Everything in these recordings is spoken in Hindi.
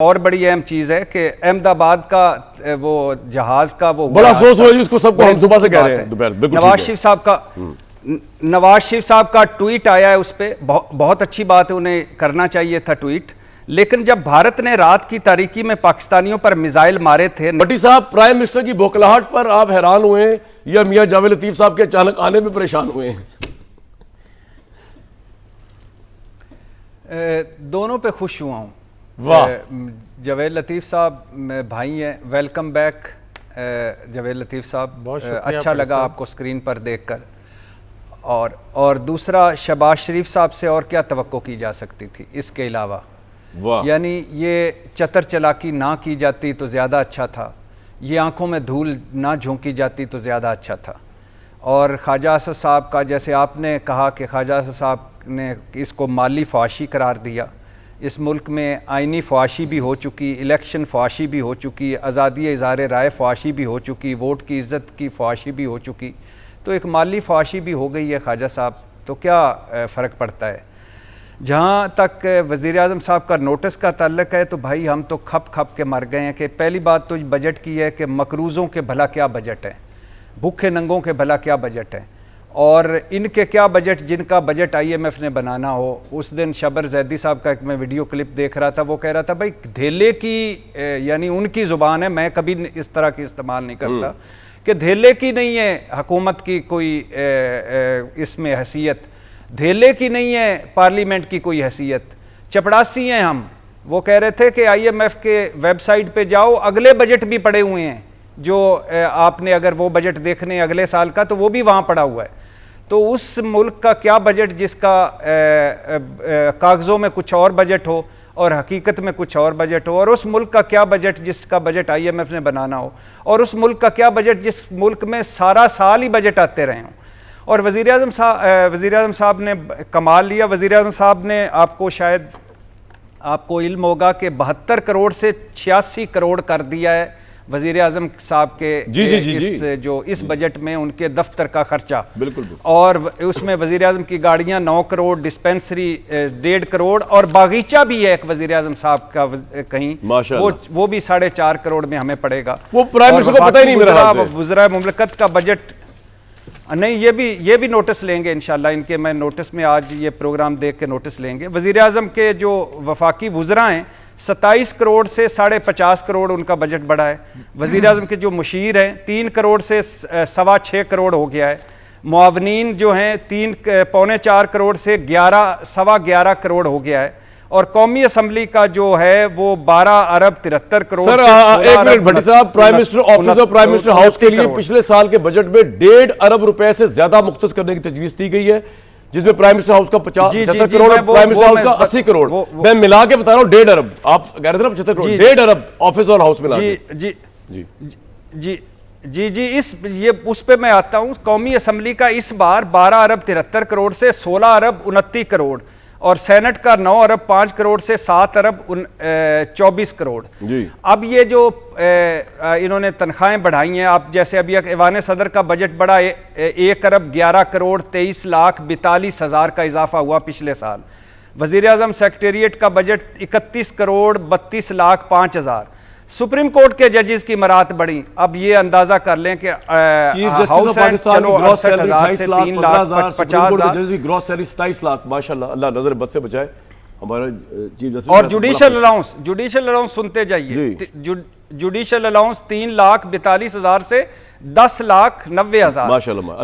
और बड़ी अहम चीज है कि अहमदाबाद का वो जहाज का वो बड़ा अफसोस हुआ जिसको सबको हम सुबह से कह रहे हैं दोपहर। बिल्कुल नवाज शरीफ साहब का ट्वीट आया है, उस पर बहुत अच्छी बात है, उन्हें करना चाहिए था ट्वीट। लेकिन जब भारत ने रात की तारीकी में पाकिस्तानियों पर मिसाइल मारे थे। भट्टी साहब, प्राइम मिनिस्टर की बौखलाहट पर आप हैरान हुए हैं या मियां जावेद लतीफ साहब के अचानक आने में परेशान हुए हैं? दोनों पे खुश हुआ हूँ। वाह, जावेद लतीफ साहब भाई हैं, वेलकम बैक जावेद लतीफ साहब। अच्छा लगा आपको स्क्रीन पर देखकर। और दूसरा, शहबाज शरीफ साहब से और क्या तवक्को की जा सकती थी इसके अलावा? यानी ये चतर चलाकी ना की जाती तो ज़्यादा अच्छा था, ये आंखों में धूल ना झोंकी जाती तो ज़्यादा अच्छा था। और ख्वाजा असद साहब का, जैसे आपने कहा कि ख्वाजा असद साहब ने इसको माली फहाशी करार दिया, इस मुल्क में आइनी फहाशी भी हो चुकी, इलेक्शन फहाशी भी हो चुकी, आज़ादी इज़हार राय फहाशी भी हो चुकी, वोट की इज़्ज़त की फहाशी भी हो चुकी, तो एक माली फहाशी भी हो गई है ख्वाजा साहब, तो क्या फ़र्क पड़ता है? जहाँ तक वज़ीर आज़म साहब का नोटिस का ताल्लुक है, तो भाई हम तो खप खप के मर गए हैं कि पहली बात तो बजट की है कि मकरूज़ों के भला क्या बजट है, भूखे नंगों के भला क्या बजट है, और इनके क्या बजट, जिनका बजट IMF ने बनाना हो। उस दिन शबर जैदी साहब का एक मैं वीडियो क्लिप देख रहा था, वो कह रहा था भाई धेले की, यानी उनकी ज़ुबान है, मैं कभी इस तरह की इस्तेमाल नहीं करता, कि धेले की नहीं है हुकूमत की कोई इसमें हैसियत, धेले की नहीं है पार्लियामेंट की कोई हैसियत, चपड़ासी हैं हम। वो कह रहे थे कि IMF के वेबसाइट पे जाओ, अगले बजट भी पड़े हुए हैं, जो आपने अगर वो बजट देखने अगले साल का, तो वो भी वहाँ पड़ा हुआ है। तो उस मुल्क का क्या बजट जिसका कागज़ों में कुछ और बजट हो और हकीकत में कुछ और बजट हो, और उस मुल्क का क्या बजट जिसका बजट IMF ने बनाना हो, और उस मुल्क का क्या बजट जिस मुल्क में सारा साल ही बजट आते रहे हों। और वज़ीर आज़म साहब ने कमाल लिया। वज़ीर आज़म साहब ने, आपको इल्म होगा कि 72 करोड़ से 86 करोड़ कर दिया है वज़ीर आज़म साहब के इस बजट में उनके दफ्तर का खर्चा। बिल्कुल। और उसमें वज़ीर आज़म की गाड़ियाँ 9 करोड़, डिस्पेंसरी 1.5 करोड़, और बागीचा भी है एक वज़ीर आज़म साहब का कहीं, वो भी 4.5 करोड़ में हमें पड़ेगा। वो प्राइम मिनिस्टर को पता ही नहीं मेरा वज़ीर मुमलकत का बजट नहीं, ये भी नोटिस लेंगे इंशाल्लाह। इनके मैं नोटिस में आज ये प्रोग्राम देख के नोटिस लेंगे। वज़ीर आज़म के जो वफाकी वुज़रा हैं, 27 करोड़ से 50.5 करोड़ उनका बजट बढ़ा है। वज़ीर आज़म के जो मुशीर हैं 3 करोड़ से 6.25 करोड़ हो गया है। मुआवनीन जो हैं 3.25 करोड़ से 11.25 करोड़ हो गया है। और कौमी असम्बली का जो है वो 12 अरब 73 करोड़। सर एक मिनट भट्टी साहब, प्राइम मिनिस्टर ऑफिस और प्राइम मिनिस्टर हाउस के लिए पिछले साल के बजट में 1.5 अरब रुपए से ज्यादा मुख्तस करने की तजवीज़ दी गई है, जिसमें प्राइम मिनिस्टर हाउस का 75 करोड़ और प्राइम मिनिस्टर हाउस का 80 करोड़। मैं मिला के बता रहा हूँ 1.5 अरब। आप कह रहे थे ना 75 करोड़, 1.5 अरब ऑफिस और हाउस मिला के। जी, उस पे मैं आता हूँ। कौमी असम्बली का इस बार 12 अरब 73 करोड़ से 16 अरब 29 करोड़, और सेनेट का 9 अरब 5 करोड़ से 7 अरब 24 करोड़। अब ये जो इन्होंने तनख्वाहें बढ़ाई हैं, आप जैसे अभी ऐवान सदर का बजट बढ़ा 1 अरब 11 करोड़ 23 लाख 42 हज़ार का इजाफा हुआ पिछले साल। वज़ीर आज़म सेक्रेटेरिएट का बजट 31 करोड़ 32 लाख 5 हज़ार। सुप्रीम कोर्ट के जजेस की मरात बढ़ी। अब ये अंदाजा कर लें कि हाउस रेंट चलो 68,000 से 3 लाख 50,000, ग्रॉस सैलरी 27 लाख। माशाल्लाह, अल्लाह नजर बद से बचाए हमारा चीफ जस्टिस। और जुडिशल अलाउंस सुनते जाइए। जुडिशल अलाउंस 3 लाख 42 हज़ार से 10 लाख 90 हज़ार।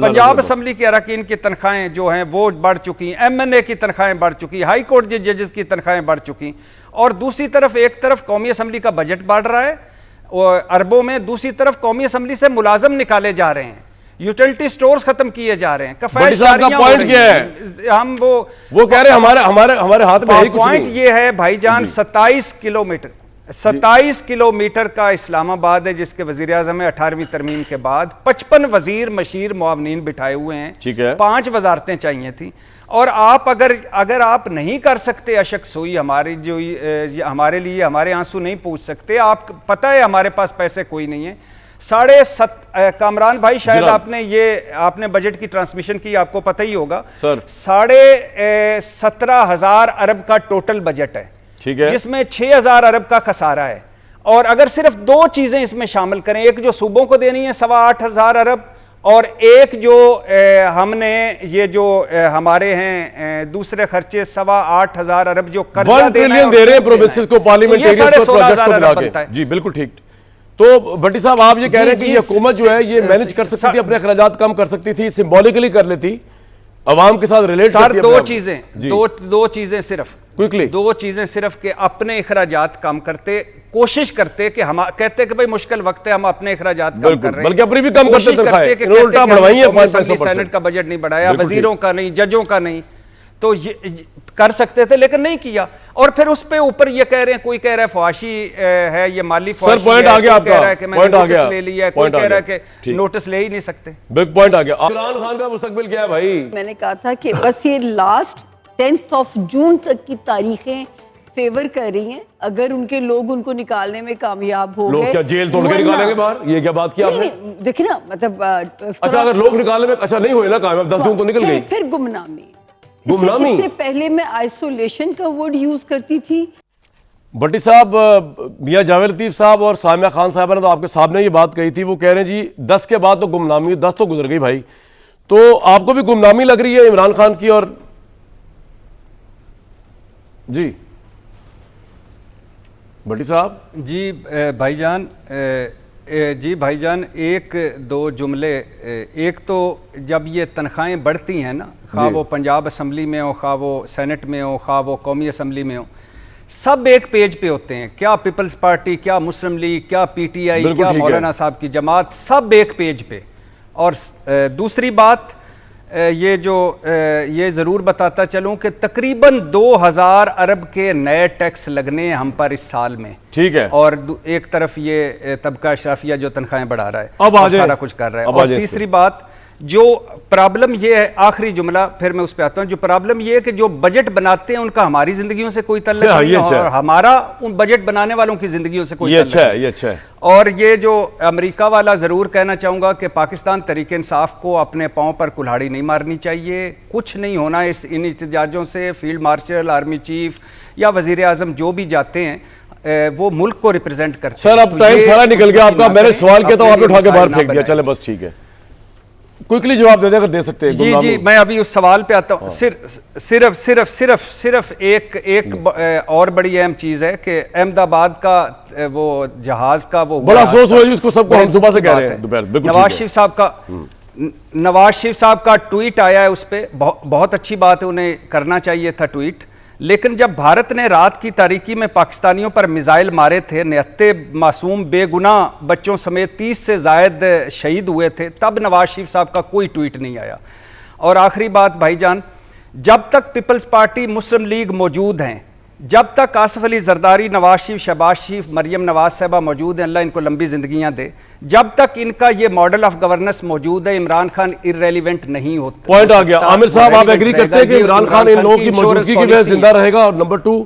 पंजाब असम्बली के अरकान की तनख्वाहें जो हैं वो बढ़ चुकी, MNA की तनख्वाहें बढ़ चुकी, हाई कोर्ट के जजेस की तनख्वाहें बढ़ चुकी। और दूसरी तरफ, एक तरफ कौमी असम्बली का बजट बढ़ रहा है और अरबों में, दूसरी तरफ कौमी असम्बली से मुलाजम निकाले जा रहे हैं, यूटिलिटी स्टोर्स खत्म किए जा रहे हैं। पॉइंट क्या है? हम वो कह रहे हैं हमारे हाथ में पॉइंट ये है भाईजान, 27 किलोमीटर का इस्लामाबाद है, जिसके वजीर आज़म है 18वीं तरमीम के बाद 55 वजीर मशीर मुआवनीन बिठाए हुए हैं। ठीक है, 5 वजारतें चाहिए थी। और आप अगर आप नहीं कर सकते अशक सोई, हमारे हमारे लिए हमारे आंसू नहीं पूछ सकते, आप पता है हमारे पास पैसे कोई नहीं है। कामरान भाई, शायद आपने बजट की ट्रांसमिशन की, आपको पता ही होगा सर। 17,500 अरब का टोटल बजट है। ठीक है, जिसमें 6000 अरब का खसारा है। और अगर सिर्फ 2 चीजें इसमें शामिल करें, एक जो सूबों को देनी है 8,25,000 अरब, और एक जो हमने ये जो हमारे हैं दूसरे खर्चे 8,25,000 अरब जो कर्जा 1 ट्रिलियन दे रहे हैं प्रोविंसेस को, पार्लियामेंट्स को, प्रोजेक्ट्स को मिला के। जी बिल्कुल ठीक। तो भट्टी साहब आप ये कह रहे हैं कि ये हुकूमत जो है ये मैनेज कर सकती थी, अपने अखराजात कम कर सकती थी, सिंबॉलिकली कर लेती, अवाम के साथ रिलेट करती। दो चीजें सिर्फ क्विकली, 2 चीजें सिर्फ के अपने अखराजात कम करते, कोशिश करते कि हम कहते कि भाई मुश्किल वक्त है, हम अपने अखराजात कम कर रहे हैं, बल्कि अपनी भी कम करते थे, उल्टा बढ़वाई है, सेनेट का बजट नहीं बढ़ाया, वजीरों का नहीं, जजों का नहीं, तो ये कर सकते थे लेकिन नहीं किया। और फिर उस पे ऊपर ये कह रहे हैं, कोई कह रहा है फवाशी है, ये माली फवाशी, पॉइंट आ गया आपका, पॉइंट आ गया, ले लिया, कोई कह रहा है कि नोटिस ले ही नहीं सकते। बिग पॉइंट आ गया। इमरान खान का मुस्तकबिल क्या है भाई? मैंने कहा था कि बस ये लास्ट 10 जून तक की तारीखें फेवर कर रही हैं। अगर उनके लोग उनको निकालने में कामयाब हो गए, क्या जेल तोड़ के निकालेंगे बाहर? ये क्या बात की आपने? देखिए ना, मतलब अच्छा अगर लोग निकालने में अच्छा नहीं हुए ना कामयाब, 10 जून तो निकल गई, फिर गुमनामी। इससे पहले मैं आइसोलेशन का वर्ड यूज करती थी। भट्टी साहब, मियां जावेद लतीफ साहब और सामिया खान साहब ने तो आपके सामने ये बात कही थी, वो कह रहे हैं जी 10 के बाद तो गुमनामी, 10 तो गुजर गई भाई, तो आपको भी गुमनामी लग रही है इमरान खान की? और जी भट्टी साहब। जी भाईजान, जी भाईजान, 1-2 जुमले। एक तो जब ये तनख्वाहें बढ़ती हैं ना, खा वो पंजाब असम्बली में हो, खा वो सेनेट में हो, खा वो कौमी असम्बली में हो, सब एक पेज पे होते हैं। क्या पीपल्स पार्टी, क्या मुस्लिम लीग, क्या PTI, क्या मौलाना साहब की जमात, सब एक पेज पे। और दूसरी बात, ये जो ये ज़रूर बताता चलूं कि तकरीबन 2000 अरब के नए टैक्स लगने हैं हम पर इस साल में। ठीक है। और एक तरफ ये तबका अशराफिया जो तनख्वाहें बढ़ा रहा है, अब सारा कुछ कर रहा है। और तीसरी बात, जो प्रॉब्लम ये है, आखिरी जुमला फिर मैं उस पे आता हूं, जो प्रॉब्लम ये है कि जो बजट बनाते हैं उनका हमारी जिंदगियों से कोई तल्लुक नहीं है, और हमारा उन बजट बनाने वालों की जिंदगियों से कोई तल्लुक नहीं। ये अच्छा है। और ये जो अमेरिका वाला जरूर कहना चाहूंगा कि पाकिस्तान तहरीक इंसाफ को अपने पांव पर कुल्हाड़ी नहीं मारनी चाहिए। कुछ नहीं होना इन इhtजाजों से। फील्ड मार्शल, आर्मी चीफ या वजीर आजम जो भी जाते हैं वो मुल्क को रिप्रेजेंट करते हैं। सर अब टाइम सारा निकल गया आपका, मैंने सवाल किया था आपने उठा के बाहर फेंक दिया। चले बस ठीक है, क्विकली जवाब दे दे अगर दे सकते हैं। जी मैं अभी उस सवाल पे आता हूँ। सिर्फ एक और बड़ी अहम चीज है कि अहमदाबाद का वो जहाज का वो बड़ा अफसोस हुआ, उसको सबको हम सुबह से कह रहे हैं दोपहर। नवाज शरीफ साहब का ट्वीट आया है, उस पर बहुत अच्छी बात है, उन्हें करना चाहिए था ट्वीट। लेकिन जब भारत ने रात की तारीकी में पाकिस्तानियों पर मिसाइल मारे थे, 69 मासूम बेगुनाह बच्चों समेत 30 से ज़ायद शहीद हुए थे, तब नवाज शरीफ साहब का कोई ट्वीट नहीं आया। और आखिरी बात भाईजान, जब तक पीपल्स पार्टी, मुस्लिम लीग मौजूद हैं, जब तक आसिफ अली जरदारी, नवाज शरीफ, शहबाज शरीफ, मरियम नवाज साहबा मौजूद हैं, अल्लाह इनको लंबी जिंदगियां दे, जब तक इनका ये मॉडल ऑफ गवर्नेंस मौजूद है, इमरान खान इररेलेवेंट नहीं होता। पॉइंट आ गया। आमिर साहब आप एग्री करते हैं कि इमरान खान इन लोगों की मौजूदगी की वजह से जिंदा रहेगा? और नंबर 2,